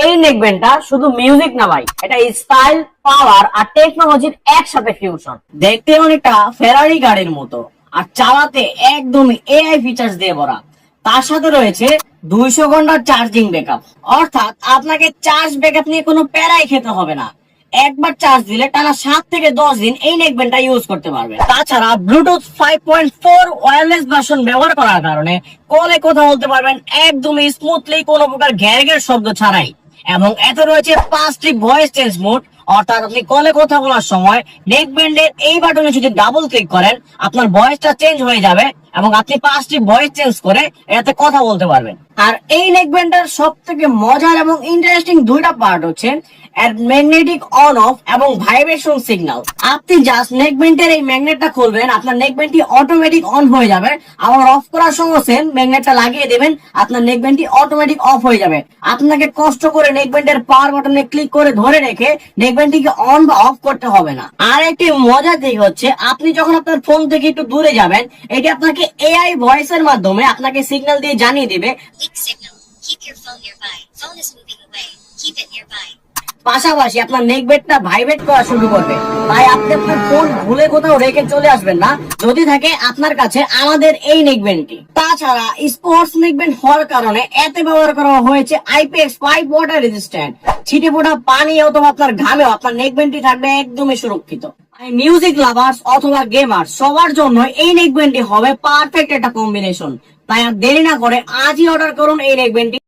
এই নেকব্যান্ডটা শুধু মিউজিক না ভাই, এটা স্টাইল, পাওয়ার আর টেকনোলজির একসাথে ফিউশন। দেখতে অনেকটা ফেরারি গাড়ির মতো আর চালাতে একদমই এআই ফিচার্স দিয়ে ভরা। তার সাথে রয়েছে 200 ঘন্টার চার্জিং ব্যাকআপ, অর্থাৎ আপনাকে চার্জ ব্যাকআপ নিয়ে কোনো প্যারাই খেতে হবে না। একবার চার্জ দিলে টানা 7 থেকে 10 দিন এই নেকব্যান্ডটা ইউজ করতে পারবেন। তাছাড়া ব্লুটুথ 5.4 ওয়্যারলেস ভার্সন ব্যবহার করার কারণে কলে কথা বলতে পারবেন একদমই স্মুথলি, কোনো প্রকার ঘ্যার শব্দ ছাড়াই। এবং এতে রয়েছে 5টি ভয়েস চেঞ্জ মোড, অর্থাৎ আপনি কলে কথা বলার সময় নেকব্যান্ডের এই বাটনে যদি ডাবল ক্লিক করেন আপনার ভয়েসটা চেঞ্জ হয়ে যাবে এবং আপনি 5টি ভয়েস চেঞ্জ করে এতে কথা বলতে পারবেন। আর এই নেকব্যান্ডের সব থেকে মজার এবং ইন্টারেস্টিং দুইটা পার্ট হচ্ছে এর ম্যাগনেটিক অন অফ এবং ভাইব্রেশন সিগন্যাল। আপনি জাস্ট নেকব্যান্ডের এই ম্যাগনেটটা খুলবেন, আপনার নেকব্যান্ডটি অটোমেটিক অন হয়ে যাবে। আবার অফ করার সময় সেম ম্যাগনেটটা লাগিয়ে দেবেন, আপনার নেকব্যান্ডটি অটোমেটিক অফ হয়ে যাবে। আপনাকে কষ্ট করে নেকব্যান্ডের পাওয়ার বাটনে ক্লিক করে ধরে রেখে নেকব্যান্ডটিকে অন বা অফ করতে হবে না। আর একটি মজার দিক হচ্ছে আপনি যখন আপনার ফোন থেকে একটু দূরে যাবেন, এটি আপনাকে এআই ভয়েসের মাধ্যমে আপনাকে সিগন্যাল দিয়ে জানিয়ে দিবে Weak signal. Keep your phone nearby. Phone is moving away. Keep it nearby. পাশাপাশি আপনার নেকব্যান্ডটা ভাইব্রেট করা শুরু করবে। তাই আপনি আপনার ফোন ভুলে কোথাও রেখে চলে আসবেন না যদি থাকে আপনার কাছে আমাদের এই নেকব্যান্ডটি। তাছাড়া স্পোর্টস নেকব্যান্ড হওয়ার কারণে এতে ব্যবহার করা হয়েছে IPX5 ওয়াটার রেজিস্ট্যান্ট। ছিটে ফোটা পানি অথবা আপনার ঘামেও আপনার নেকব্যান্ডটি থাকবে একদমই সুরক্ষিত। মিউজিক লাভার্স অথবা গেমার সবার জন্য এই নেকব্যান্ডটি হবে পারফেক্ট একটা কম্বিনেশন। তাই আর দেরি না করে আজই অর্ডার করুন এই নেকব্যান্ডটি।